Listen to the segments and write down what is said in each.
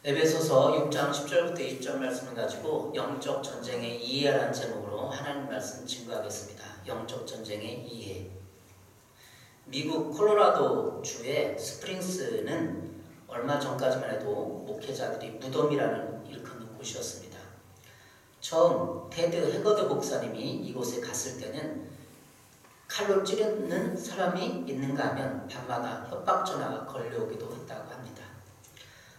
에베소서 6장 10절부터 20절 말씀을 가지고 영적 전쟁의 이해라는 제목으로 하나님 말씀 증거하겠습니다. 영적 전쟁의 이해. 미국 콜로라도 주의 스프링스는 얼마 전까지만 해도 목회자들이 무덤이라는 일컫는 곳이었습니다. 처음 테드 해거드 목사님이 이곳에 갔을 때는 칼로 찌르는 사람이 있는가 하면 밤마다 협박 전화가 걸려오기도 했다고 합니다.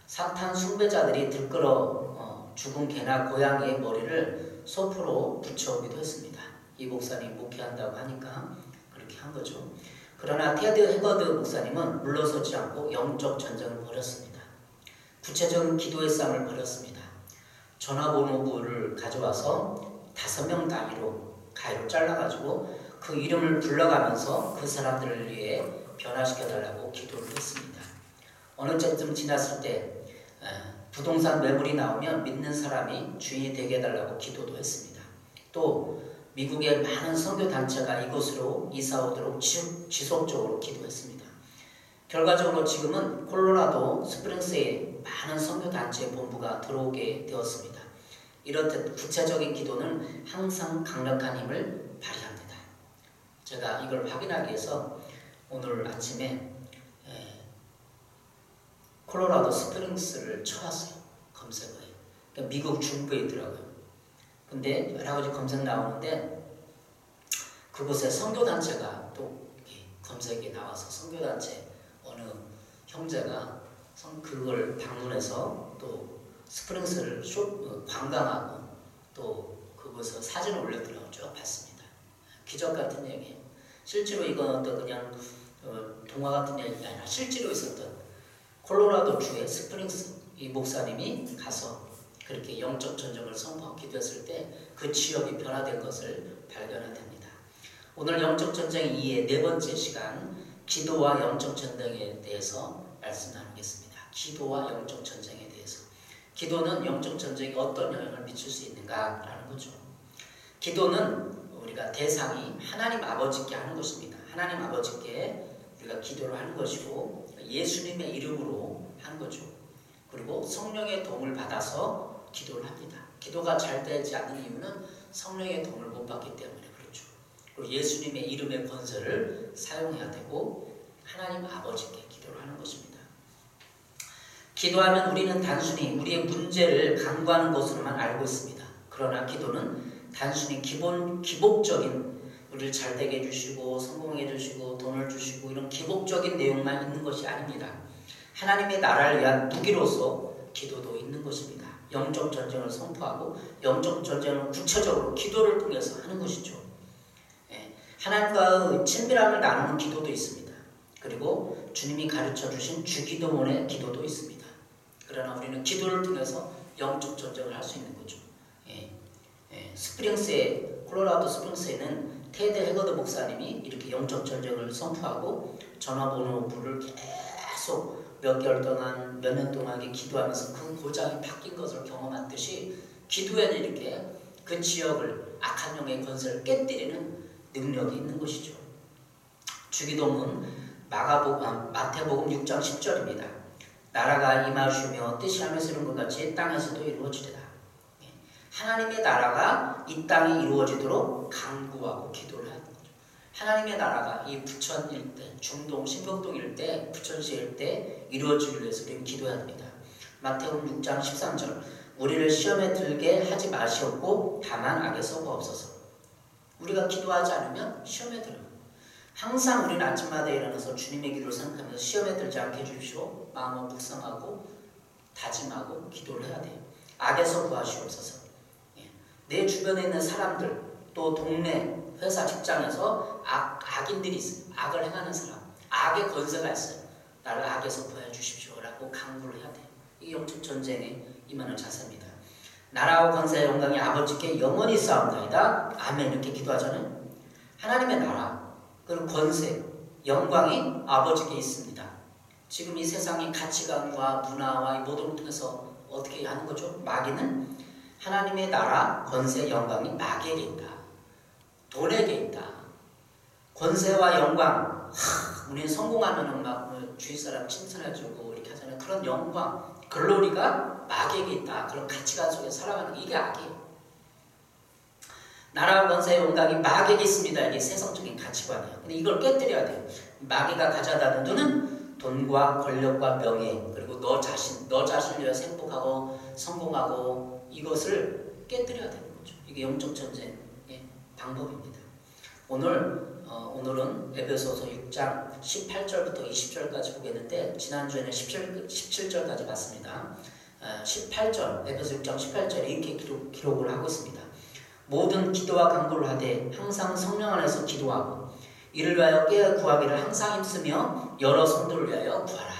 사탄 숭배자들이 들끓어 죽은 개나 고양이의 머리를 소프로 붙여오기도 했습니다. 이 목사님 목회한다고 하니까 그렇게 한 거죠. 그러나 테드 해거드 목사님은 물러서지 않고 영적 전쟁을 벌였습니다. 구체적인 기도의 싸움을 벌였습니다. 전화번호부를 가져와서 5명 단위로 가위로 잘라가지고 그 이름을 불러가면서 그 사람들을 위해 변화시켜달라고 기도를 했습니다. 어느 때쯤 지났을 때 부동산 매물이 나오면 믿는 사람이 주인이 되게 해달라고 기도도 했습니다. 또 미국의 많은 선교단체가 이곳으로 이사오도록 지속적으로 기도했습니다. 결과적으로 지금은 콜로라도 스프링스에 많은 선교단체의 본부가 들어오게 되었습니다. 이렇듯 구체적인 기도는 항상 강력한 힘을 발휘합니다. 제가 이걸 확인하기 위해서 오늘 아침에 콜로라도 스프링스를 쳐봤어요. 검색어에. 그러니까 미국 중부에 있더라고요. 근데 여러 가지 검색 나오는데 그곳에 선교단체가 또 검색에 나와서 선교단체 어느 형제가 그걸 방문해서 또 스프링스를 관광하고 또 그곳에 사진을 올렸더라고요. 봤습니다. 기적 같은 얘기예요. 실제로 이건 또 그냥 동화 같은 얘기가 아니라 실제로 있었던 콜로라도 주의 스프링스 이 목사님이 가서 그렇게 영적 전쟁을 선포하고 기도했을 때 그 지역이 변화된 것을 발견하게 됩니다. 오늘 영적 전쟁 2의 네 번째 시간 기도와 영적 전쟁에 대해서 말씀 나누겠습니다. 기도와 영적 전쟁에 대해서. 기도는 영적 전쟁에 어떤 영향을 미칠 수 있는가라는 거죠. 기도는 우리가 대상이 하나님 아버지께 하는 것입니다. 하나님 아버지께 우리가 기도를 하는 것이고 예수님의 이름으로 하는 거죠. 그리고 성령의 도움을 받아서 기도를 합니다. 기도가 잘 되지 않는 이유는 성령의 도움을 못 받기 때문에 그렇죠. 그리고 예수님의 이름의 권세를 사용해야 되고 하나님 아버지께 기도를 하는 것입니다. 기도하면 우리는 단순히 우리의 문제를 간구하는 것으로만 알고 있습니다. 그러나 기도는 단순히 기복적인 우리를 잘되게 해주시고 성공해 주시고 돈을 주시고 이런 기복적인 내용만 있는 것이 아닙니다. 하나님의 나라를 위한 무기로서 기도도 있는 것입니다. 영적 전쟁을 선포하고 영적 전쟁을 구체적으로 기도를 통해서 하는 것이죠. 하나님과의 친밀함을 나누는 기도도 있습니다. 그리고 주님이 가르쳐 주신 주기도문의 기도도 있습니다. 그러나 우리는 기도를 통해서 영적 전쟁을 할 수 있는 거죠. 콜로라도 스프링스에는 테드 해거드 목사님이 이렇게 영적 전쟁을 선포하고 전화번호부를 계속 몇 개월 동안 몇 년 동안 기도하면서 그 고장이 바뀐 것을 경험했듯이 기도에는 이렇게 그 지역을 악한 영의 권세를 깨뜨리는 능력이 있는 것이죠. 주기도문 마태복음 6장 10절입니다. 나라가 임하시며 뜻이 하늘에서 이룬 것 같이 땅에서도 이루어지리라. 하나님의 나라가 이 땅에 이루어지도록 간구하고 기도를 하는 거죠. 하나님의 나라가 이 부천 일대, 중동, 신북동 일대, 부천시 일대 이루어지기 위해서 우리는 기도해야 합니다. 마태복음 6장 13절 우리를 시험에 들게 하지 마시옵고 다만 악에서 구하옵소서. 우리가 기도하지 않으면 시험에 들어요. 항상 우리는 아침마다 일어나서 주님의 기도를 생각하면서 시험에 들지 않게 해주십시오. 마음을 묵상하고 다짐하고 기도를 해야 돼요. 악에서 구하시옵소서. 내 주변에 있는 사람들 또 동네 회사 직장에서 악인들이 있어요. 악을 행하는 사람 악의 권세가 있어요. 나를 악에서 구해 주십시오 라고 간구를 해야 돼요. 이게 영적 전쟁에 임하는 자세입니다. 나라와 권세의 영광이 아버지께 영원히 쌓옵나이다. 아멘 이렇게 기도하잖아요. 하나님의 나라 그리고 권세 영광이 아버지께 있습니다. 지금 이 세상의 가치관과 문화와 이 모든 걸 통해서 어떻게 하는 거죠? 마귀는 하나님의 나라, 권세, 영광이 마귀에게 있다. 돈에게 있다. 권세와 영광, 우리는 성공하면 막 주위 사람 칭찬해주고 이렇게 하잖아요. 그런 영광, 글로리가 마귀에게 있다. 그런 가치관 속에 살아가는 게 이게 악이에요. 나라와 권세의 온각이 마귀에게 있습니다. 이게 세상적인 가치관이에요. 근데 이걸 깨뜨려야 돼요. 마귀가 가져다 두는 돈과 권력과 명예, 그리고 너 자신을 위해서 행복하고 성공하고 이것을 깨뜨려야 되는 거죠. 이게 영적 전쟁의 방법입니다. 오늘은 에베소서 6장 18절부터 20절까지 보겠는데 지난주에는 17절까지 봤습니다. 18절, 에베소 6장 18절에 이렇게 기록을 하고 있습니다. 모든 기도와 간구를 하되 항상 성령 안에서 기도하고 이를 위하여 깨어 구하기를 항상 힘쓰며 여러 성도를 위하여 구하라.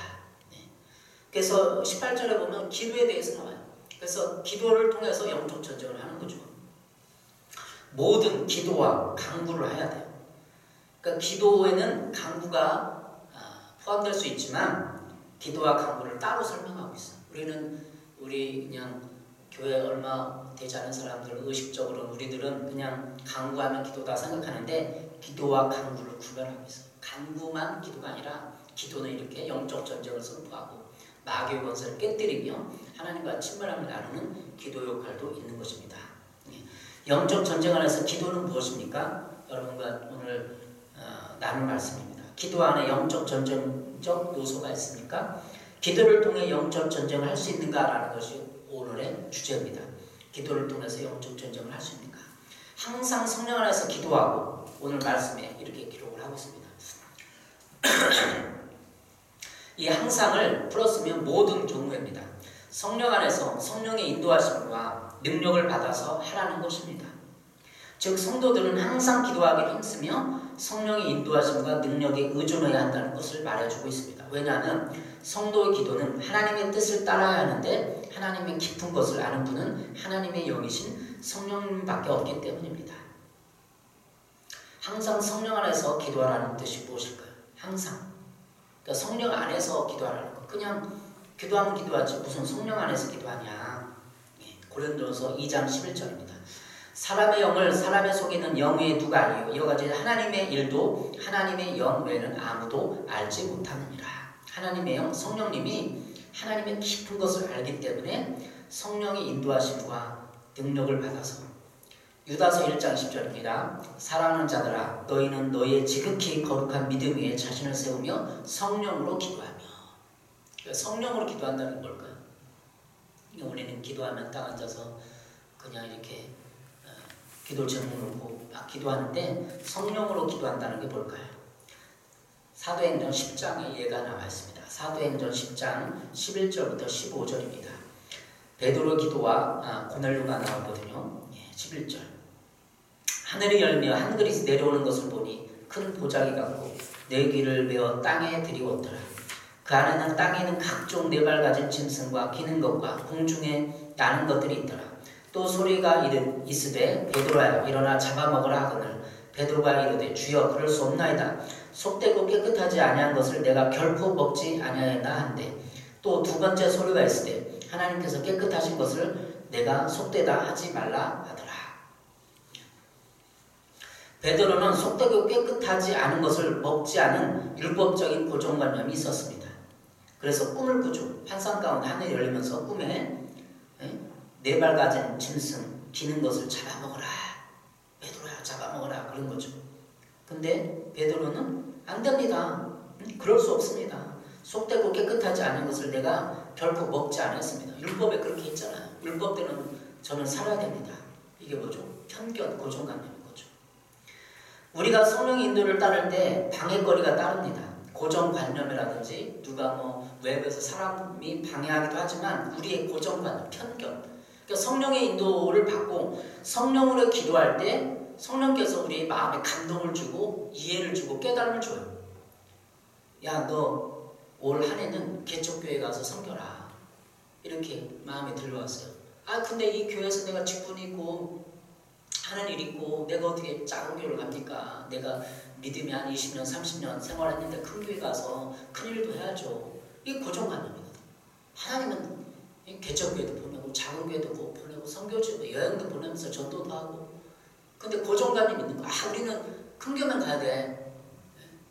그래서 18절에 보면 기도에 대해서 나와요. 그래서 기도를 통해서 영적 전쟁을 하는 거죠. 모든 기도와 간구를 해야 돼요. 그러니까 기도에는 간구가 포함될 수 있지만 기도와 간구를 따로 설명하고 있어요. 우리 그냥 교회 얼마 되지 않은 사람들 의식적으로 우리들은 그냥 간구하면 기도다 생각하는데 기도와 간구를 구별하고 있어요. 간구만 기도가 아니라 기도는 이렇게 영적 전쟁을 선포하고 마귀의 권세를 깨뜨리며 하나님과 친밀함을 나누는 기도 역할도 있는 것입니다. 영적 전쟁 안에서 기도는 무엇입니까? 여러분과 오늘 나눌 말씀입니다. 기도 안에 영적 전쟁적 요소가 있습니까? 기도를 통해 영적 전쟁을 할 수 있는가라는 것이 오늘의 주제입니다. 기도를 통해서 영적 전쟁을 할 수 있는가? 항상 성령 안에서 기도하고 오늘 말씀에 이렇게 기록을 하고 있습니다. 이 항상을 풀었으면 모든 경우입니다. 성령 안에서 성령의 인도하심과 능력을 받아서 하라는 것입니다. 즉 성도들은 항상 기도하기를 힘쓰며 성령의 인도하심과 능력에 의존해야 한다는 것을 말해주고 있습니다. 왜냐하면 성도의 기도는 하나님의 뜻을 따라야 하는데 하나님의 깊은 것을 아는 분은 하나님의 영이신 성령님밖에 없기 때문입니다. 항상 성령 안에서 기도하라는 뜻이 무엇일까요? 항상. 그러니까 성령 안에서 기도하라는 것. 그냥 기도하면 기도하지 무슨 성령 안에서 기도하냐. 고린도서 2장 11절입니다. 사람의 영을 사람의 속에는 영 외에 누가 알리요? 이와 같이 하나님의 일도 하나님의 영 외에는 아무도 알지 못하느니라. 하나님의 영, 성령님이 하나님의 깊은 것을 알기 때문에 성령의 인도하심과 능력을 받아서 유다서 1장 10절입니다. 사랑하는 자들아 너희는 너희의 지극히 거룩한 믿음 위에 자신을 세우며 성령으로 기도하며. 그러니까 성령으로 기도한다는 게 뭘까요? 우리는 기도하면 딱 앉아서 그냥 이렇게 기도 제목 놓고 막 기도하는데 성령으로 기도한다는 게 뭘까요? 사도행전 10장에 예가 나와 있습니다. 사도행전 10장 11절부터 15절입니다. 베드로 기도와 고넬료가 나오거든요. 11절. 하늘이 열며 한 그릇이 내려오는 것을 보니 큰 보자기 같고 네 귀를 메어 땅에 들이웠더라. 그 안에는 땅에 있는 각종 네 발 가진 짐승과 기는 것과 공중에 나는 것들이 있더라. 또 소리가 있으되 베드로야 일어나 잡아먹으라 하거늘 베드로가 이르되 주여 그럴 수 없나이다. 속되고 깨끗하지 아니한 것을 내가 결코 먹지 아니하였나 한데 또 두 번째 소리가 있으되 하나님께서 깨끗하신 것을 내가 속되다 하지 말라 하더라. 베드로는 속되고 깨끗하지 않은 것을 먹지 않은 율법적인 고정관념이 있었습니다. 그래서 꿈을 꾸죠. 환상 가운데 하늘이 열리면서 꿈에 네 발 가진 짐승 기는 것을 잡아먹어라. 베드로야 잡아먹어라 그런 거죠. 근데 베드로는 안 됩니다. 그럴 수 없습니다. 속되고 깨끗하지 않은 것을 내가 결코 먹지 않았습니다. 율법에 그렇게 있잖아요. 율법대로는 저는 살아야 됩니다. 이게 뭐죠? 편견, 고정관념인 거죠. 우리가 성령의 인도를 따를 때 방해거리가 따릅니다. 고정관념이라든지 누가 외부에서 사람이 방해하기도 하지만 우리의 고정관념, 편견. 그러니까 성령의 인도를 받고 성령으로 기도할 때 성령께서 우리의 마음에 감동을 주고 이해를 주고 깨달음을 줘요. 야, 너 올 한 해는 개척교회 가서 섬겨라. 이렇게 마음에 들어왔어요. 아, 근데 이 교회에서 내가 직분이 있고 하는 일 있고 내가 어떻게 작은 교회를 갑니까? 내가 믿음이 한 20년, 30년 생활했는데 큰 교회 가서 큰 일도 해야죠. 이게 고정관념이거든. 하나님은 개척교회도 보내고 작은 교회도 보내고 선교지도 여행도 보내면서 전도도 하고 근데 고정관념이 있는 거야. 아, 우리는 큰 교회만 가야 돼.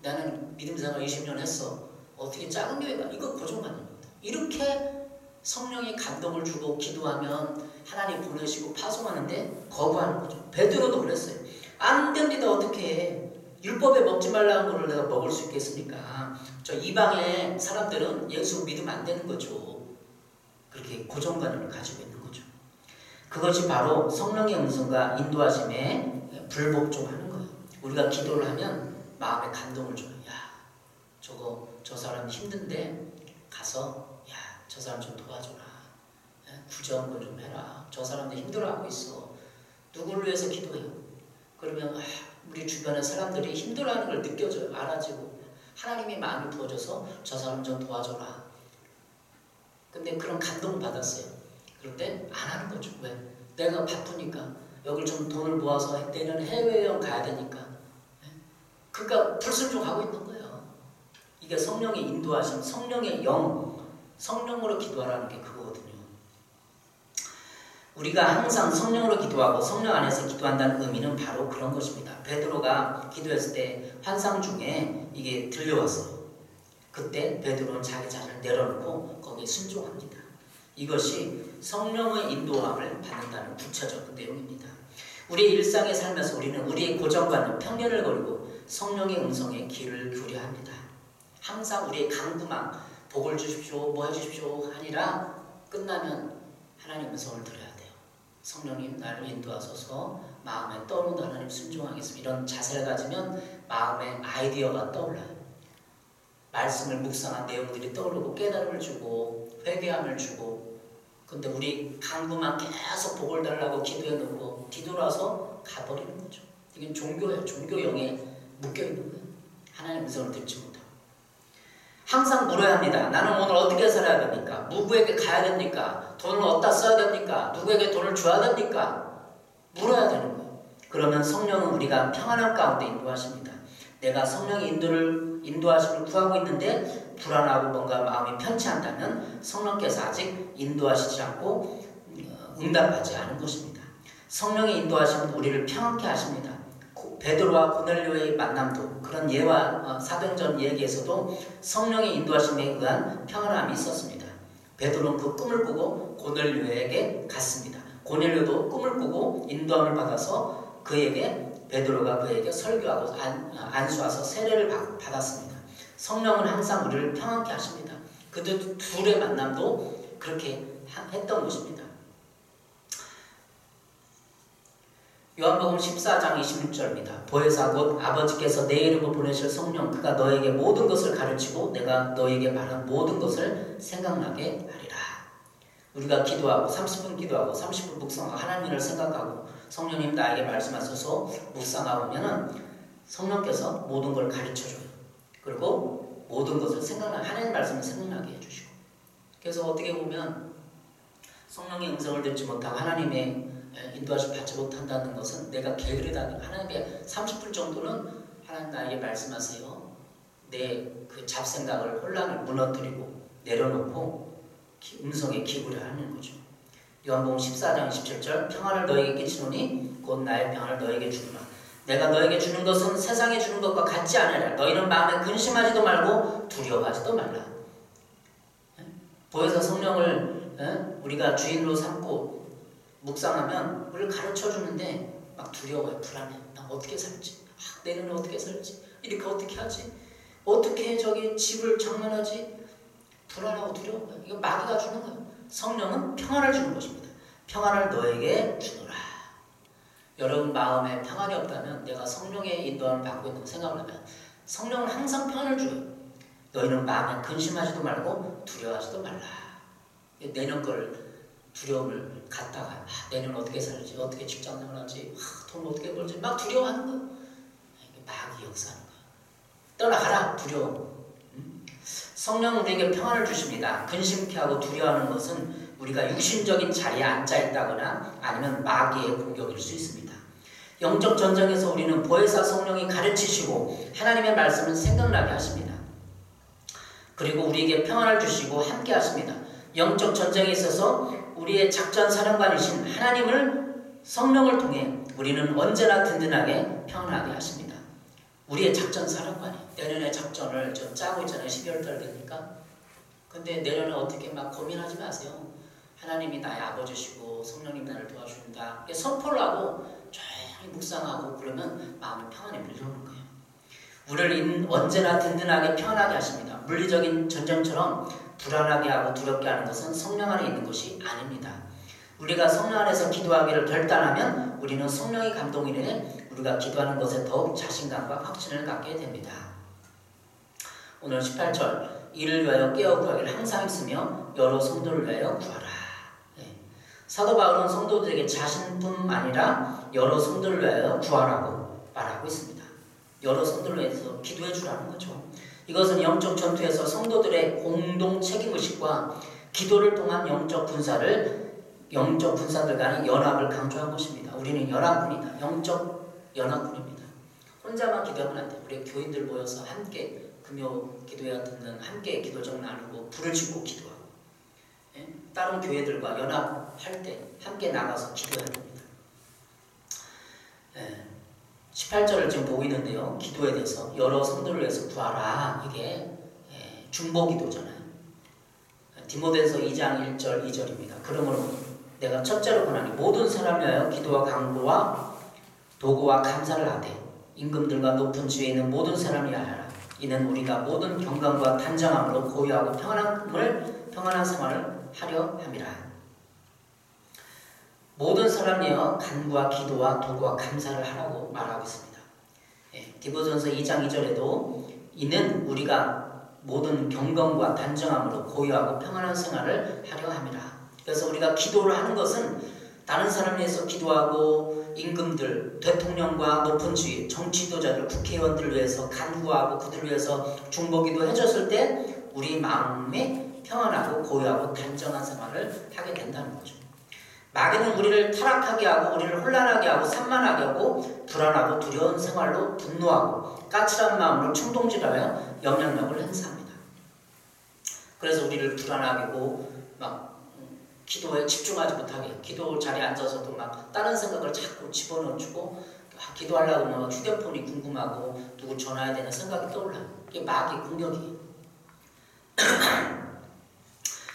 나는 믿음 생활 20년 했어. 어떻게 작은 교회 가? 이거 고정관념입니다. 이렇게 성령이 감동을 주고 기도하면 하나님 보내시고 파송하는데 거부하는 거죠. 베드로도 그랬어요. 안 됩니다. 어떻게 해. 율법에 먹지 말라는 거를 내가 먹을 수 있겠습니까? 저 이방의 사람들은 예수 믿으면 안 되는 거죠. 그렇게 고정관념을 가지고 있는 거죠. 그것이 바로 성령의 음성과 인도하심에 불복종하는 거예요. 우리가 기도를 하면 마음에 감동을 줘요. 야, 저 사람 힘든데 가서 야, 저 사람 좀 도와줘라. 구제원금 좀 해라. 저 사람들 힘들어하고 있어. 누구를 위해서 기도해요? 그러면 우리 주변의 사람들이 힘들어하는 걸 느껴져요. 알아지고 하나님의 마음이 부어져서 저 사람 좀 도와줘라. 근데 그런 감동을 받았어요. 그런데 안 하는 거죠. 왜? 내가 바쁘니까. 여길 좀 돈을 모아서 내년 해외여행 가야 되니까. 그러니까 불순종하고 있는 거예요. 이게 성령의 인도하심, 성령의 영, 성령으로 기도하라는 게 그거거든요. 우리가 항상 성령으로 기도하고 성령 안에서 기도한다는 의미는 바로 그런 것입니다. 베드로가 기도했을 때 환상 중에 이게 들려왔어요. 그때 베드로는 자기 자신을 내려놓고 거기에 순종합니다. 이것이 성령의 인도함을 받는다는 구체적인 내용입니다. 우리의 일상의 삶에서 우리는 우리의 고정관념, 편견을 버리고 성령의 음성에 귀를 기울여야 합니다. 항상 우리의 강구망, 복을 주십시오, 뭐 해주십시오 아니라 끝나면 하나님 음성을 들어야 돼요. 성령님 나를 인도하소서, 마음에 떠오르는 하나님 순종하겠습니다. 이런 자세를 가지면 마음에 아이디어가 떠올라요. 말씀을 묵상한 내용들이 떠오르고 깨달음을 주고 회개함을 주고. 근데 우리 강구만 계속 복을 달라고 기도해놓고 뒤돌아서 가버리는 거죠. 이게 종교예요. 종교형에 묶여있는 거예요. 하나님의 음성을 듣지 못하고. 항상 물어야 합니다. 나는 오늘 어떻게 살아야 됩니까? 누구에게 가야 됩니까? 돈을 어디다 써야 됩니까? 누구에게 돈을 줘야 됩니까? 물어야 되는 거예요. 그러면 성령은 우리가 평안한 가운데 인도하십니다. 내가 성령의 인도하심을 구하고 있는데 불안하고 뭔가 마음이 편치 않다면 성령께서 아직 인도하시지 않고 응답하지 않은 것입니다. 성령의 인도하심은 우리를 평안케 하십니다. 베드로와 고넬료의 만남도 그런 예와 사도행전 얘기에서도 성령의 인도하심에 의한 평안함이 있었습니다. 베드로는 그 꿈을 꾸고 고넬료에게 갔습니다. 고넬료도 꿈을 꾸고 인도함을 받아서 베드로가 그에게 설교하고 안수하서 세례를 받았습니다. 성령은 항상 우리를 평안케 하십니다. 그 둘의 만남도 그렇게 했던 것입니다. 요한복음 14장 26절입니다. 보혜사 곧 아버지께서 내 이름으로 보내실 성령 그가 너에게 모든 것을 가르치고 내가 너에게 말한 모든 것을 생각나게 하리라. 우리가 기도하고 30분 기도하고 30분 묵상하고 하나님을 생각하고 성령님 나에게 말씀하셔서 묵상하고 오면은 성령께서 모든 걸 가르쳐줘요. 그리고 모든 것을 하나님 말씀을 생각나게 해주시고. 그래서 어떻게 보면 성령의 음성을 듣지 못하고 하나님의 인도하심 받지 못한다는 것은 내가 게으르다는, 하나님의 30분 정도는 하나님 나에게 말씀하세요. 내 그 잡생각을 혼란을 무너뜨리고 내려놓고 음성에 기울여야 하는 거죠. 요한복음 14장 27절 평안을 너에게 끼치노니 곧 나의 평안을 너에게 주노라. 내가 너에게 주는 것은 세상에 주는 것과 같지 않으라. 너희는 마음에 근심하지도 말고 두려워하지도 말라. 보혜사 성령을 우리가 주인으로 삼고 묵상하면 우리를 가르쳐주는데 막 두려워해. 불안해. 나 어떻게 살지? 내년에 어떻게 살지? 이렇게 어떻게 하지? 어떻게 저기 집을 장만하지? 불안하고 두려워요. 이거 마귀가 주는 거예요. 성령은 평안을 주는 것입니다. 평안을 너에게 주노라. 여러분 마음에 평안이 없다면 내가 성령의 인도함을 받고 있는 생각을 하면 성령은 항상 평안을 줘요. 너희는 마음에 근심하지도 말고 두려워하지도 말라. 내년 걸 두려움을 갖다가 내년 어떻게 살지, 어떻게 직장생활 하지, 돈 어떻게 벌지 막 두려워하는 거예요. 이게 마귀 역사하는 거예요. 떠나가라 두려움. 성령은 우리에게 평안을 주십니다. 근심케 하고 두려워하는 것은 우리가 육신적인 자리에 앉아있다거나 아니면 마귀의 공격일 수 있습니다. 영적 전쟁에서 우리는 보혜사 성령이 가르치시고 하나님의 말씀을 생각나게 하십니다. 그리고 우리에게 평안을 주시고 함께 하십니다. 영적 전쟁에 있어서 우리의 작전 사령관이신 하나님을 성령을 통해 우리는 언제나 든든하게 평안하게 하십니다. 우리의 작전 사령관이 내년의 작전을 좀 짜고 있잖아요. 12월 달 되니까. 그 근데 내년에 어떻게 막 고민하지 마세요. 하나님이 나의 아버지시고 성령님 나를 도와주신다. 선포를 하고 조용히 묵상하고 그러면 마음의 평안이 밀려오는 거예요. 우리를 언제나 든든하게 평안하게 하십니다. 물리적인 전쟁처럼 불안하게 하고 두렵게 하는 것은 성령 안에 있는 것이 아닙니다. 우리가 성령 안에서 기도하기를 결단하면 우리는 성령의 감동이래 우리가 기도하는 것에 더욱 자신감과 확신을 갖게 됩니다. 오늘 18절 이를 위하여 깨어 구하기를 항상 있으며 여러 성도를 위하여 구하라. 사도 바울은 성도들에게 자신뿐 아니라 여러 성도를 위하여 구하라고 말하고 있습니다. 여러 성도를 위해서 기도해 주라는 거죠. 이것은 영적 전투에서 성도들의 공동 책임의식과 기도를 통한 영적 군사들 간의 연합을 강조한 것입니다. 우리는 연합군이다. 영적 연합군입니다. 혼자만 기도하면 안 돼. 우리 교인들 모여서 함께 금요 기도회 같은 데는 함께 기도정 나누고 불을 지고 기도하고 다른 교회들과 연합할 때 함께 나가서 기도해야 됩니다. 18절을 지금 보고 있는데요. 기도에 대해서 여러 성도를 위해서 구하라. 이게 중보기도잖아요. 디모데서 2장 1절 2절입니다. 그러므로 내가 첫째로 권하니 모든 사람을 위하여 기도와 간구와 도구와 감사를 하되 임금들과 높은 지위에 있는 모든 사람을 위하여라. 이는 우리가 모든 경건과 단정함으로 고요하고 평안한 생활을 하려 함이라. 모든 사람이여 간구와 기도와 도구와 감사를 하라고 말하고 있습니다. 디모데전서 2장 2절에도 이는 우리가 모든 경건과 단정함으로 고요하고 평안한 생활을 하려 함이라. 그래서 우리가 기도를 하는 것은 다른 사람을 위해서 기도하고 임금들, 대통령과 높은 지위, 정치도자들, 국회의원들을 위해서 간구하고 그들을 위해서 중보기도 해줬을 때 우리 마음에 평안하고 고요하고 단정한 생활을 하게 된다는 거죠. 마귀는 우리를 타락하게 하고 우리를 혼란하게 하고 산만하게 하고 불안하고 두려운 생활로 분노하고 까칠한 마음으로 충동질하여 영향력을 행사합니다. 그래서 우리를 불안하게 하고 막 기도에 집중하지 못하게 기도 자리에 앉아서도 막 다른 생각을 자꾸 집어넣어주고 기도하려고 하면 휴대폰이 궁금하고 누구 전화해야 되는 생각이 떠올라요. 이게 마귀 공격이에요.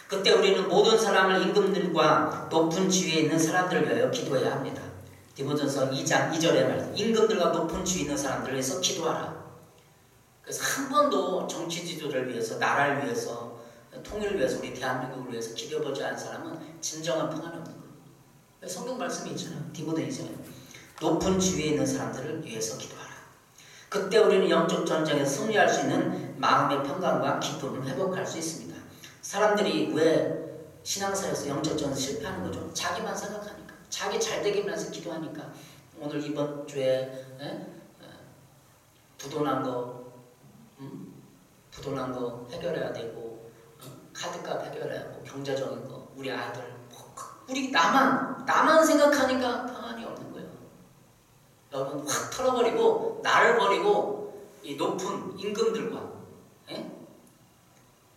그때 우리는 모든 사람을 임금들과 높은 지위에 있는 사람들을 위하여 기도해야 합니다. 디모데전서 2장 2절에 말씀 임금들과 높은 지위에 있는 사람들을 위해서 기도하라. 그래서 한 번도 정치 지도를 위해서 나라를 위해서 통일을 위해서 우리 대한민국을 위해서 기도해보지 않은 사람은 진정한 평안이 없는 거예요. 성경 말씀이 있잖아요. 디모데전서에 높은 지위에 있는 사람들을 위해서 기도하라. 그때 우리는 영적 전쟁에서 승리할 수 있는 마음의 평강과 기쁨을 회복할 수 있습니다. 사람들이 왜 신앙생활에서 영적 전쟁에서 실패하는 거죠? 자기만 생각하니까, 자기 잘 되기 위해서 기도하니까. 오늘 이번 주에 부도난 거 해결해야 되고 카드값 해결해야 하고 경제적인 거 우리 아이들 우리 나만 생각하니까 평안이 없는 거예요. 여러분 확 털어버리고 나를 버리고 이 높은 임금들과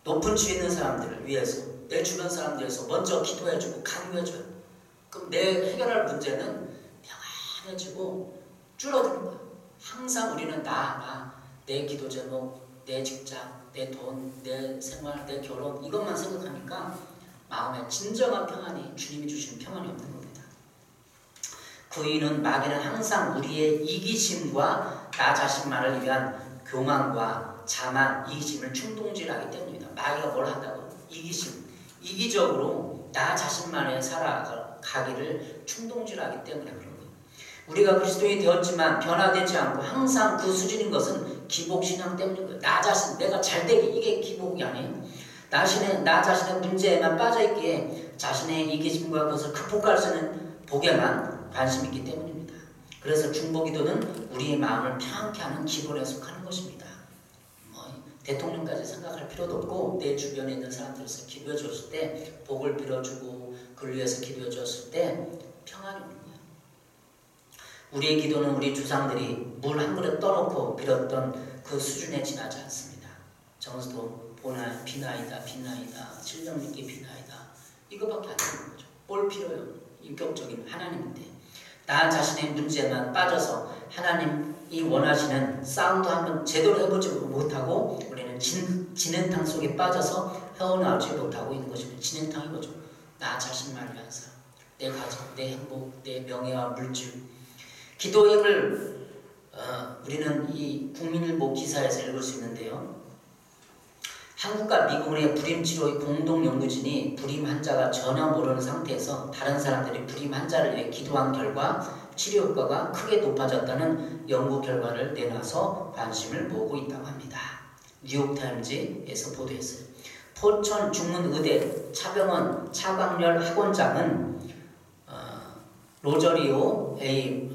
높은 지위 있는 사람들을 위해서 내 주변 사람들 위해서 먼저 기도해주고 간구해줘요. 그럼 내 해결할 문제는 평안해지고 줄어드는 거예요. 항상 우리는 내 기도 제목, 내 직장, 내 돈, 내 생활, 내 결혼 이것만 생각하니까 마음에 진정한 평안이 주님이 주신 평안이 없는 겁니다. 그 이유는 마귀는 항상 우리의 이기심과 나 자신만을 위한 교만과 자만, 이기심을 충동질하기 때문입니다. 마귀가 뭘 한다고? 이기심, 이기적으로 나 자신만에 살아가기를 충동질하기 때문에 그런 거예요. 우리가 그리스도인이 되었지만 변화되지 않고 항상 그 수준인 것은 기복신앙 때문인 거예요. 나 자신, 내가 잘되기 이게 기복이 아니에요. 나 자신의 문제에만 빠져있기에 자신의 이기심과 그것을 극복할 수 있는 복에만 관심 있기 때문입니다. 그래서 중보기도는 우리의 마음을 평안케 하는 기도에 속하는 것입니다. 대통령까지 생각할 필요도 없고 내 주변에 있는 사람들에서 기도해 줬을 때 복을 빌어주고 그를 위해서 기도해 줬을 때 평안이 오는 거예요. 우리의 기도는 우리 조상들이 물 한 그릇 떠놓고 빌었던 그 수준에 지나지 않습니다. 정서도 비나이다 7년 믿기 비나이다 이거밖에 안 되는 거죠. 뭘 필요해요? 인격적인 하나님인데 나 자신의 문제만 빠져서 하나님이 원하시는 싸움도 한번 제대로 해보지 못하고 우리는 진흙탕 속에 빠져서 헤어나오지 못하고 있는 것입니다. 진흙탕인 거죠. 나 자신만을 위해서 내 가족, 내 행복, 내 명예와 물질. 기도행을 우리는 이 국민일보 기사에서 읽을 수 있는데요. 한국과 미국의 불임치료의 공동연구진이 불임 환자가 전혀 모르는 상태에서 다른 사람들이 불임 환자를 위해 기도한 결과 치료 효과가 크게 높아졌다는 연구 결과를 내놔서 관심을 모으고 있다고 합니다. 뉴욕타임즈에서 보도했어요. 포천 중문의대 차병원 차광렬 학원장은 로저리오 A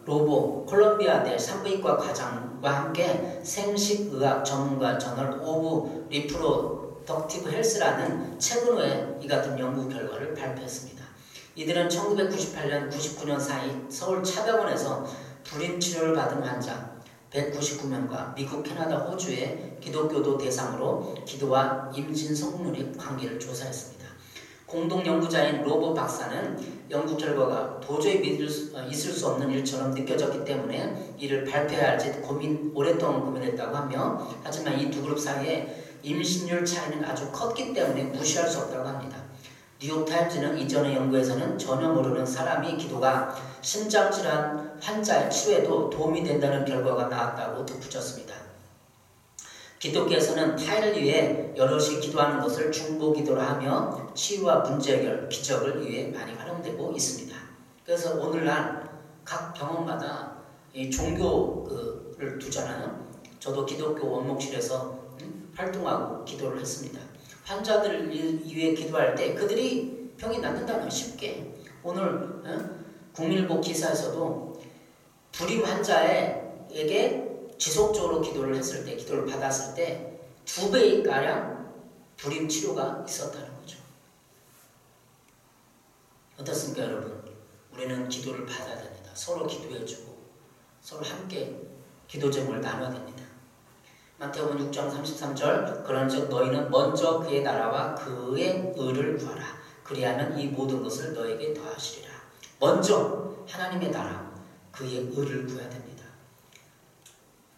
로보 콜롬비아대 산부인과 과장과 함께 생식의학 전문가 저널 오브 리프로덕티브 헬스라는 최근 이 같은 연구 결과를 발표했습니다. 이들은 1998년, 99년 사이 서울 차병원에서 불임 치료를 받은 환자 199명과 미국, 캐나다, 호주의 기독교도 대상으로 기도와 임신 성공률의 관계를 조사했습니다. 공동연구자인 로보 박사는 연구 결과가 도저히 있을 수 없는 일처럼 느껴졌기 때문에 이를 발표해야 할지 오랫동안 고민했다고 하며, 하지만 이 두 그룹 사이에 임신율 차이는 아주 컸기 때문에 무시할 수 없다고 합니다. 뉴욕타임즈는 이전의 연구에서는 전혀 모르는 사람이 기도가 심장질환 환자의 치료에도 도움이 된다는 결과가 나왔다고 덧붙였습니다. 기독교에서는 타인을 위해 여럿이 기도하는 것을 중보기도라 하며 치유와 문제 해결, 기적을 위해 많이 활용되고 있습니다. 그래서 오늘날 각 병원마다 이 종교를 두잖아요. 저도 기독교 원목실에서 활동하고 기도를 했습니다. 환자들을 위해 기도할 때 그들이 병이 낫는다는 쉽게. 오늘 국민일보 기사에서도 불임 환자에게 지속적으로 기도를 했을 때, 기도를 받았을 때 2배가량 불임 치료가 있었다는 거죠. 어떻습니까, 여러분? 우리는 기도를 받아야 됩니다. 서로 기도해주고 서로 함께 기도 제목을 나눠야 됩니다. 마태복음 6장 33절 그런즉 너희는 먼저 그의 나라와 그의 의를 구하라. 그리하면 이 모든 것을 너에게 더하시리라. 먼저 하나님의 나라, 그의 의를 구해야 됩니다.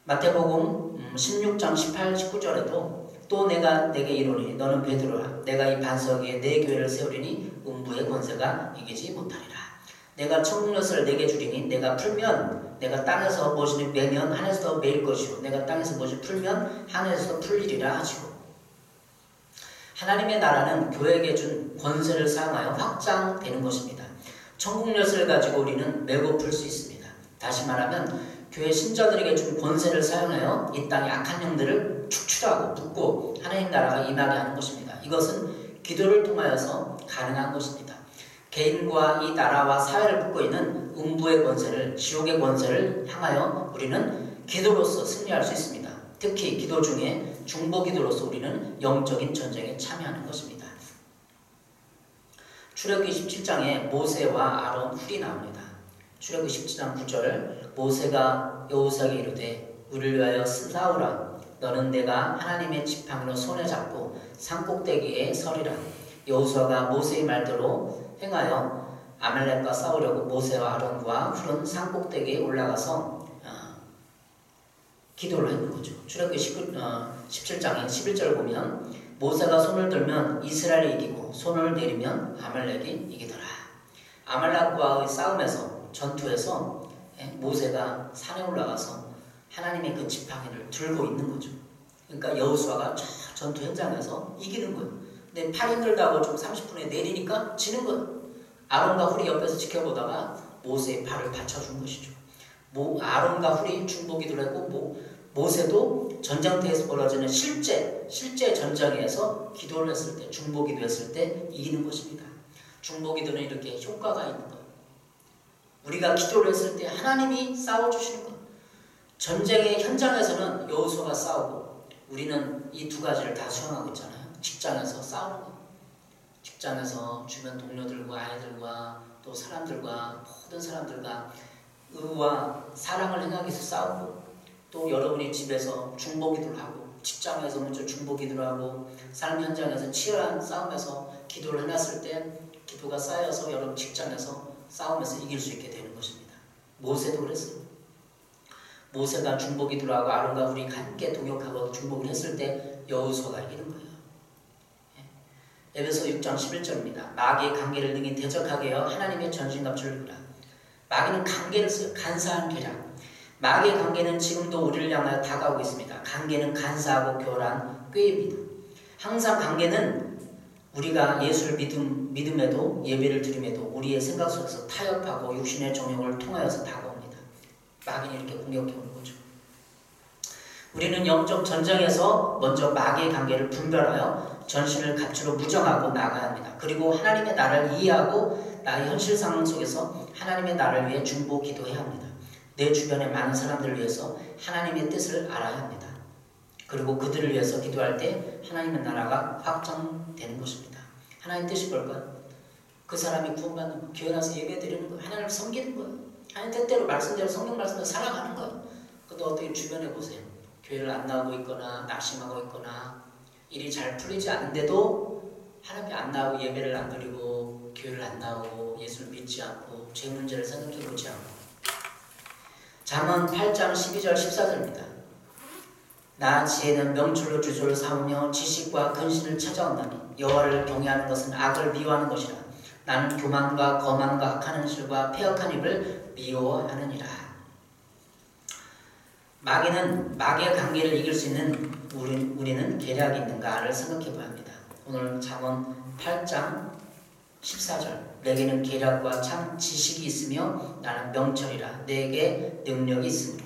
마태복음 16장 18, 19절에도 또 내가 내게 이르노니 너는 베드로라. 내가 이 반석 위에 내 교회를 세우리니 음부의 권세가 이기지 못하리라. 내가 천국엿을 내게 주리니 내가 풀면 내가 땅에서 무엇을 매면 하늘에서 매일 것이요 내가 땅에서 무엇을 풀면 하늘에서 풀리리라 하시고, 하나님의 나라는 교회에게 준 권세를 사용하여 확장되는 것입니다. 천국엿을 가지고 우리는 매고 풀 수 있습니다. 다시 말하면 교회 신자들에게 준 권세를 사용하여 이 땅의 악한 영들을 축출하고 묶고 하나님 나라가 임하게 하는 것입니다. 이것은 기도를 통하여서 가능한 것입니다. 개인과 이 나라와 사회를 묶고 있는 음부의 권세를, 지옥의 권세를 향하여 우리는 기도로서 승리할 수 있습니다. 특히 기도 중에 중보기도로서 우리는 영적인 전쟁에 참여하는 것입니다. 출애굽기 17장에 모세와 아론 훌이 나옵니다. 출애굽기 17장 9절 모세가 여호수아에게 이르되 우리를 위하여 싸우라. 너는 내가 하나님의 지팡이로 손에 잡고 산꼭대기에 서리라. 여호수아가 모세의 말대로 행하여 아말렉과 싸우려고 모세와 아론과 훌은 산꼭대기에 올라가서 기도를 하는 거죠. 출애굽기 17장에 11절 보면 모세가 손을 들면 이스라엘이 이기고 손을 내리면 아말렉이 이기더라. 아말렉과의 싸움에서 전투에서 모세가 산에 올라가서 하나님의 그 지팡이를 들고 있는 거죠. 그러니까 여호수아가 전투 현장에서 이기는 거예요. 근데 팔 힘들다고 좀 30분에 내리니까 지는 거예요. 아론과 훌이 옆에서 지켜보다가 모세의 팔을 받쳐준 것이죠. 아론과 훌이 중보기도를 했고 모세도 전쟁터에서 벌어지는 실제 전쟁에서 기도를 했을 때, 중보기도 했을 때 이기는 것입니다. 중보기도는 이렇게 효과가 있는 거예요. 우리가 기도를 했을 때 하나님이 싸워주시는 거예요. 전쟁의 현장에서는 여호수아가 싸우고 우리는 이 두 가지를 다 수행하고 있잖아요. 직장에서 싸우는 거예요. 직장에서 주변 동료들과 아이들과 또 사람들과 모든 사람들과 의와 사랑을 행하기 위해서 싸우고, 또 여러분이 집에서 중보기도를 하고 직장에서 먼저 중보기도를 하고 삶 현장에서 치열한 싸움에서 기도를 해놨을 때 기도가 쌓여서 여러분 직장에서 싸움에서 이길 수 있게 되는 것입니다. 모세도 그랬어요. 모세가 중보기도를 하고 아론과 훌이 함께 동역하고 중보를 했을 때 여호수아가 이기는 거예요. 에베소 6장 11절입니다. 마귀의 관계를 능히 대적하게 하여 하나님의 전신갑주를 입으라. 마귀는 관계를 써요. 간사한 계략. 마귀의 관계는 지금도 우리를 향하여 다가오고 있습니다. 관계는 간사하고 교활한 꾀입니다. 항상 관계는 우리가 예수를 믿음에도 예배를 드림에도 우리의 생각 속에서 타협하고 육신의 정욕을 통하여서 다가옵니다. 마귀는 이렇게 공격해오는 거죠. 우리는 영적 전쟁에서 먼저 마귀의 관계를 분별하여 전신을 갑주로 무정하고 나가야 합니다. 그리고 하나님의 나를 이해하고 나의 현실 상황 속에서 하나님의 나를 위해 중보 기도해야 합니다. 내 주변의 많은 사람들을 위해서 하나님의 뜻을 알아야 합니다. 그리고 그들을 위해서 기도할 때 하나님의 나라가 확장되는 것입니다. 하나님 뜻이 뭘까요? 그 사람이 구원받는 거, 교회 나서 예배 드리는 거, 하나님을 섬기는 거예요. 하나님 뜻대로 말씀대로 성경 말씀대로 살아가는 거예요. 근데 어떻게 주변에 보세요. 교회를 안 나오고 있거나 낙심하고 있거나 일이 잘 풀리지 않는데도 하나님이 안 나오고 예배를 안 드리고 교회를 안 나오고 예수를 믿지 않고 죄 문제를 생각해 보지 않고. 잠언 8장 12절 14절입니다. 나 지혜는 명철로 주소를 삼으며 지식과 근신을 찾아온다니 여호와를 경외하는 것은 악을 미워하는 것이라. 나는 교만과 거만과 악한 행실과 패역한 입을 미워하느니라. 마귀의 관계를 이길 수 있는 우리는 계략이 있는가를 생각해 봐야 합니다. 오늘 잠언 8장 14절 내게는 계략과 참 지식이 있으며 나는 명철이라. 내게 능력이 있으므로.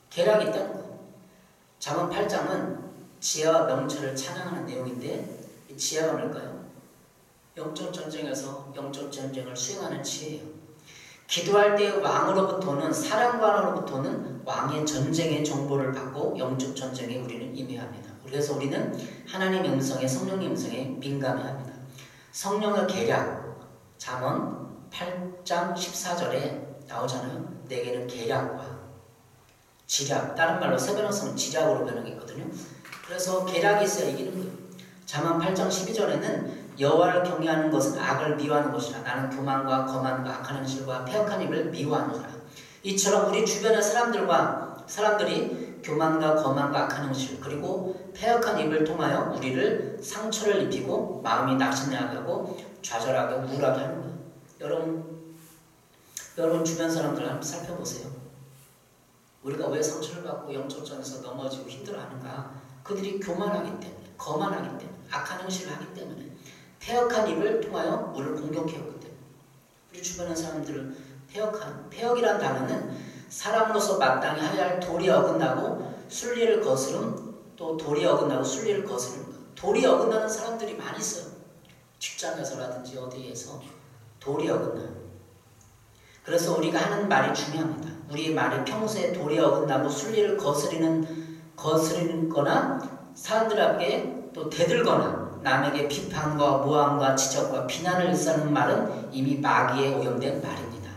계략이 있다는 거예요. 잠언 8장은 지혜와 명철을 찬양하는 내용인데 이 지혜가 뭘까요? 영적 전쟁에서 영적 전쟁을 수행하는 지혜예요. 기도할 때 왕으로부터는 사령관으로부터는 왕의 전쟁의 정보를 받고 영적 전쟁에 우리는 임해야 합니다. 그래서 우리는 하나님의 음성에 성령의 음성에 민감해야 합니다. 성령의 계략 잠언 8장 14절에 나오잖아요. 내게는 계략과 지략, 다른 말로 세변호성은 지략으로 변형했거든요. 그래서 계략이 있어야 이기는 거예요. 잠언 8장 12절에는 여호와를 경외하는 것은 악을 미워하는 것이라. 나는 교만과 거만과 악한 행실과 패역한 입을 미워하노라. 이처럼 우리 주변의 사람들이 교만과 거만과 악한 행실 그리고 패역한 입을 통하여 우리를 상처를 입히고 마음이 낙심하고 좌절하게 우울하게 하는 거예요. 여러분 주변 사람들 한번 살펴보세요. 우리가 왜 상처를 받고 영적전에서 넘어지고 힘들어하는가? 그들이 교만하기 때문에, 거만하기 때문에, 악한 행실을 하기 때문에, 패역한 입을 통하여 우리를 공격해오기 때문에. 우리 주변의 사람들은 패역이란 단어는 사람으로서 마땅히 해야 할 도리에 어긋나고 순리를 거스름, 또 도리에 어긋나고 순리를 거스르는 것. 도리에 어긋나는 사람들이 많이 있어요. 직장에서라든지 어디에서 도리에 어긋나요. 그래서 우리가 하는 말이 중요합니다. 우리의 말이 평소에 도리에 어긋나고 순리를 거스르는 거나 사람들 앞에 또 대들거나 남에게 비판과 모함과 지적과 비난을 일삼는 말은 이미 마귀에 오염된 말입니다.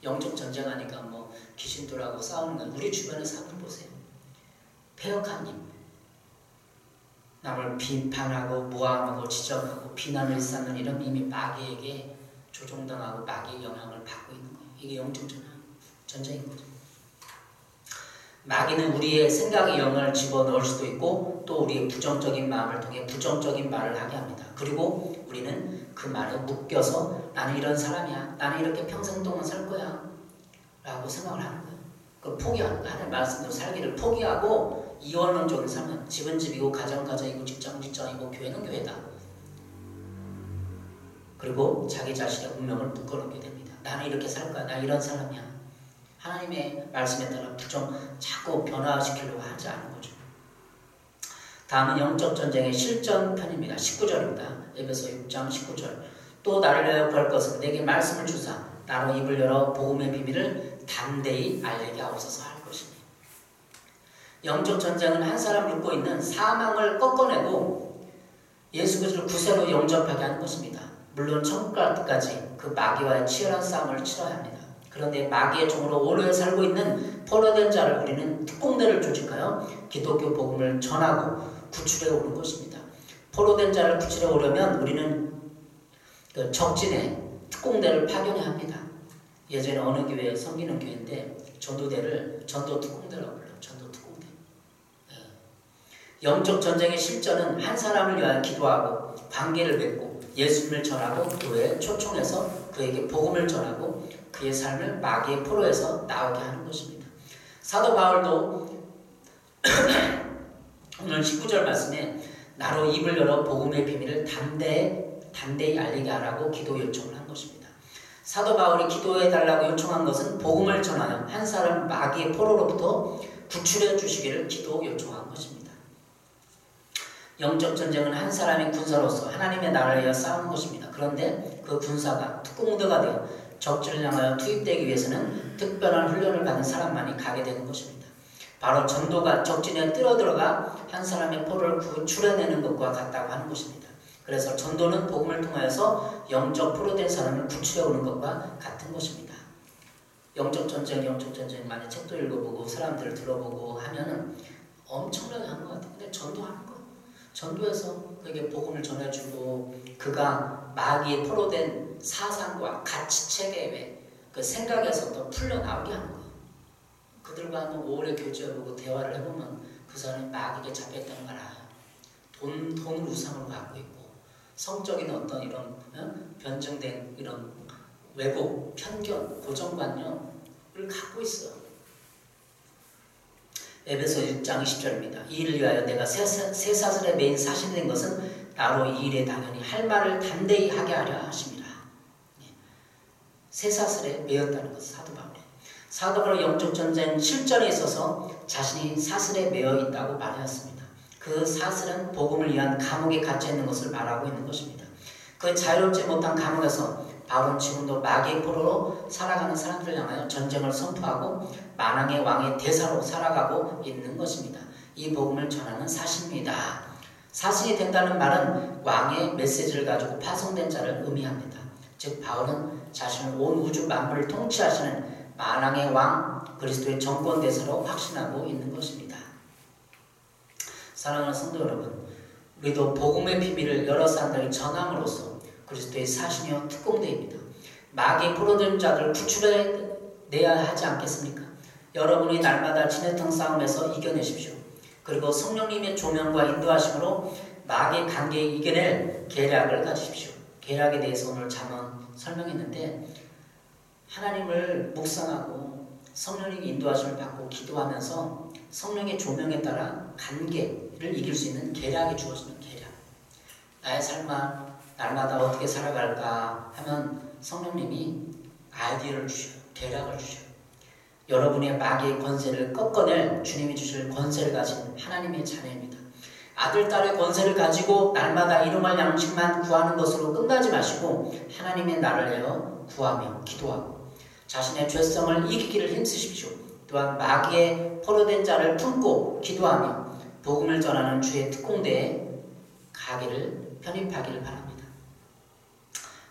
영적 전쟁하니까 뭐 귀신들하고 싸우는 건 우리 주변의 사람들 보세요. 패역한 입, 남을 비판하고 모함하고 지적하고 비난을 일삼는 이런 이미 마귀에게 조종당하고 마귀의 영향을 받고 있는 거예요. 이게 영적 전쟁인 거죠. 마귀는 우리의 생각의 영을 집어넣을 수도 있고 또 우리의 부정적인 마음을 통해 부정적인 말을 하게 합니다. 그리고 우리는 그 말에 묶여서 나는 이런 사람이야. 나는 이렇게 평생 동안 살 거야. 라고 생각을 하는 거예요. 그 포기하는 거예요. 하나님 말씀대로 살기를 포기하고 이원론적인 삶은 집은 집이고 가정은 가정이고 직장은 직장이고 교회는 교회다. 그리고 자기 자신의 운명을 묶어놓게 됩니다. 나는 이렇게 살 거야. 나 이런 사람이야. 하나님의 말씀에 따라 자꾸 변화시키려고 하지 않은 거죠. 다음은 영적 전쟁의 실전편입니다. 19절입니다. 에베소 6장 19절. 또 나를 위하여 구할 것은 내게 말씀을 주사 나로 입을 열어 복음의 비밀을 담대히 알리게 하옵소서 할 것이니. 영적 전쟁은 한 사람 묶고 있는 사망을 꺾어내고 예수 그리스도를 구세로 영접하게 하는 것입니다. 물론 천국 갈 때까지 그 마귀와의 치열한 싸움을 치러야 합니다. 그런데 마귀의 종으로 오래 살고 있는 포로된 자를 우리는 특공대를 조직하여 기독교 복음을 전하고 구출해 오는 것입니다. 포로된 자를 구출해 오려면 우리는 그 적진에 특공대를 파견해야 합니다. 예전에 어느 교회에 섬기는 교회인데 전도대를 전도 특공대라고 불러요. 전도 특공대. 네. 영적 전쟁의 실전은 한 사람을 위하여 기도하고 관계를 맺고 예수님을 전하고 교회에 초청해서 그에게 복음을 전하고 그의 삶을 마귀의 포로에서 나오게 하는 것입니다. 사도 바울도 오늘 19절 말씀에 나로 입을 열어 복음의 비밀을 담대히 알리게 하라고 기도 요청을 한 것입니다. 사도 바울이 기도해달라고 요청한 것은 복음을 전하여 한 사람 마귀의 포로로부터 구출해 주시기를 기도 요청한 것입니다. 영적 전쟁은 한 사람의 군사로서 하나님의 나라를 위하여 싸우는 것입니다. 그런데 그 군사가 특공대가 되어 적진을 향하여 투입되기 위해서는 특별한 훈련을 받은 사람만이 가게 되는 것입니다. 바로 전도가 적진에 뛰어들어가 한 사람의 포로를 구출해내는 것과 같다고 하는 것입니다. 그래서 전도는 복음을 통하여서 영적 포로된 사람을 구출해오는 것과 같은 것입니다. 영적 전쟁 많이 책도 읽어보고 사람들을 들어보고 하면은 엄청나게 하는 것 같아요. 근데 전도하는 거, 전도해서 그에게 복음을 전해주고 그가 마귀에 포로된 사상과 가치 체계의 그 생각에서부터 풀려나오게 하는 거. 그들과 한번 오래 교제해보고 대화를 해보면 그 사람이 마귀에 잡혀있다는 걸 알아요. 돈을 우상으로 갖고 있고 성적인 어떤 이런 변증된 이런 왜곡, 편견, 고정관념을 갖고 있어요. 에베소 6장 20절입니다. 이 일을 위하여 내가 쇠사슬에 매인 사신이 된 것은 나로 이 일에 당연히 할 말을 담대히 하게 하려 하십니다. 쇠사슬에 매였다는 것은 사도 바울이. 사도 바울의 영적 전쟁 실전에 있어서 자신이 사슬에 매여 있다고 말하였습니다. 그 사슬은 복음을 위한 감옥에 갇혀 있는 것을 말하고 있는 것입니다. 그 자유롭지 못한 감옥에서 바울은 지금도 마귀의 포로로 살아가는 사람들을 향하여 전쟁을 선포하고 만왕의 왕의 대사로 살아가고 있는 것입니다. 이 복음을 전하는 사신입니다. 사신이 된다는 말은 왕의 메시지를 가지고 파송된 자를 의미합니다. 즉 바울은 자신을 온 우주 만물을 통치하시는 만왕의 왕 그리스도의 정권 대사로 확신하고 있는 것입니다. 사랑하는 성도 여러분, 우리도 복음의 비밀을 여러 사람들에게 전함으로써 그리스도의 사신이요 특공대입니다. 마귀의 포로된 자들을 구출해내야 하지 않겠습니까? 여러분이 날마다 진해탕 싸움에서 이겨내십시오. 그리고 성령님의 조명과 인도하심으로 마귀의 관계에 이겨낼 계략을 가지십시오. 계략에 대해서 오늘 잠언 설명했는데 하나님을 묵상하고 성령님의 인도하심을 받고 기도하면서 성령의 조명에 따라 관계를 이길 수 있는 계략이 주어지는 계략. 나의 삶을 날마다 어떻게 살아갈까 하면 성령님이 아이디어를 주셔요. 계략을 주셔요. 여러분의 마귀의 권세를 꺾어낼 주님이 주실 권세를 가진 하나님의 자녀입니다. 아들, 딸의 권세를 가지고 날마다 일용할 양식만 구하는 것으로 끝나지 마시고 하나님의 나를 내어 구하며 기도하고 자신의 죄성을 이기기를 힘쓰십시오. 또한 마귀의 포로된 자를 품고 기도하며 복음을 전하는 주의 특공대에 가기를 편입하기를 바랍니다.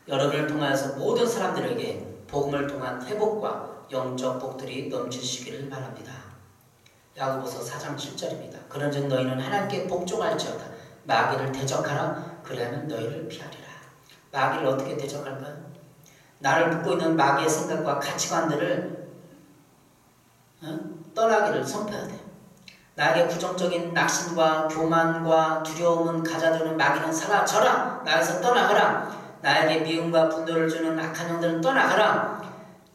여러분을 통하여서 모든 사람들에게 복음을 통한 회복과 영적 복들이 넘치시기를 바랍니다. 야고보서 4장 7절입니다. 그런즉 너희는 하나님께 복종할지어다. 마귀를 대적하라. 그리하면 너희를 피하리라. 마귀를 어떻게 대적할까요? 나를 붙고 있는 마귀의 생각과 가치관들을 떠나기를 선포해야 돼요. 나에게 부정적인 낙심과 교만과 두려움은 가져두는 마귀는 사라져라. 나에서 떠나가라. 나에게 미움과 분노를 주는 악한 영들은 떠나가라.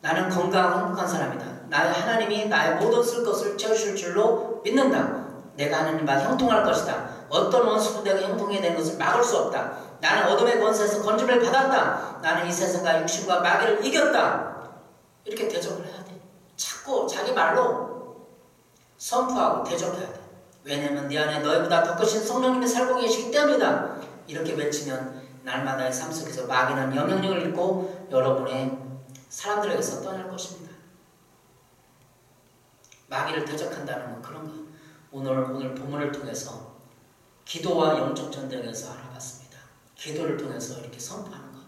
나는 건강하고 행복한 사람이다. 나의 하나님이 나의 모든 쓸 것을 채우실 줄로 믿는다. 내가 하나님과 형통할 것이다. 어떤 원수도 내가 형통해야 되는 것을 막을 수 없다. 나는 어둠의 권세에서 건짐을 받았다. 나는 이 세상과 육신과 마귀를 이겼다. 이렇게 대적을 해야 돼. 자꾸 자기 말로 선포하고 대적해야 돼. 왜냐하면 네 안에 너희보다 더 크신 성령님이 살고 계시기 때문이다. 이렇게 외치면 날마다의 삶 속에서 마귀는 영향력을 잃고 여러분의 사람들에게서 떠날 것입니다. 마귀를 대적한다는 건 그런 거예요. 오늘 본문을 통해서 기도와 영적 전쟁에서 알아봤습니다. 기도를 통해서 이렇게 선포하는 거.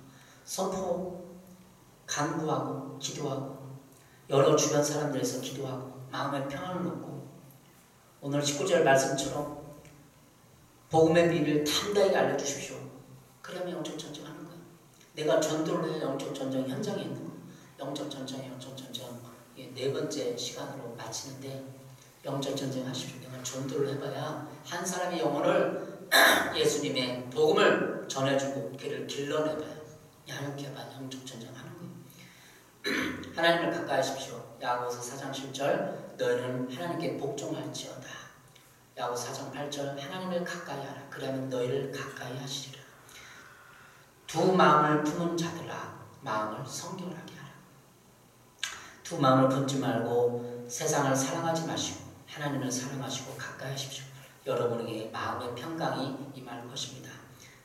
선포, 간구하고 기도하고 여러 주변 사람들에서 기도하고 마음에 평안을 얻고 오늘 19절 말씀처럼 복음의 비밀을 담대히 알려주십시오. 그러면 영적 전쟁하는 거예요. 내가 전도를 해야 영적 전쟁 현장에 있는 거예요. 영적 전쟁 네 번째 시간으로 마치는데 영적 전쟁 하십시오. 내가 전도를 해봐야 한 사람의 영혼을 예수님의 복음을 전해주고 그를 길러내봐요. 이렇게 해봐야 영적 전쟁하는 거예요. 하나님을 가까이 하십시오. 야고보서 4장 7절 너희는 하나님께 복종할지어다. 야고보서 4장 8절 하나님을 가까이 하라. 그러면 너희를 가까이 하시리라. 두 마음을 품은 자들아 마음을 성결하게 하라. 두 마음을 품지 말고 세상을 사랑하지 마시고 하나님을 사랑하시고 가까이 하십시오. 여러분에게 마음의 평강이 임할 것입니다.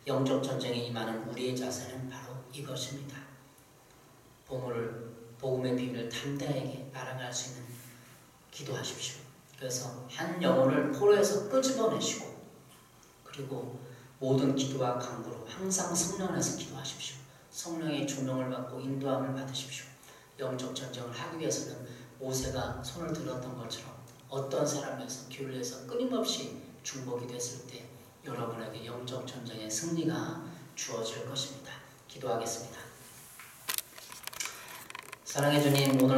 영적 전쟁에 임하는 우리의 자세는 바로 이것입니다. 복음의 비밀을 담대하게 알아갈 수 있는 기도하십시오. 그래서 한 영혼을 포로에서 끄집어내시고 그리고 모든 기도와 간구로 항상 성령 안에서 기도하십시오. 성령의 조명을 받고 인도함을 받으십시오. 영적 전쟁을 하기 위해서는 모세가 손을 들었던 것처럼 어떤 사람에서 교회에서 끊임없이 중복이 됐을 때 여러분에게 영적 전쟁의 승리가 주어질 것입니다. 기도하겠습니다. 사랑해 주님, 오늘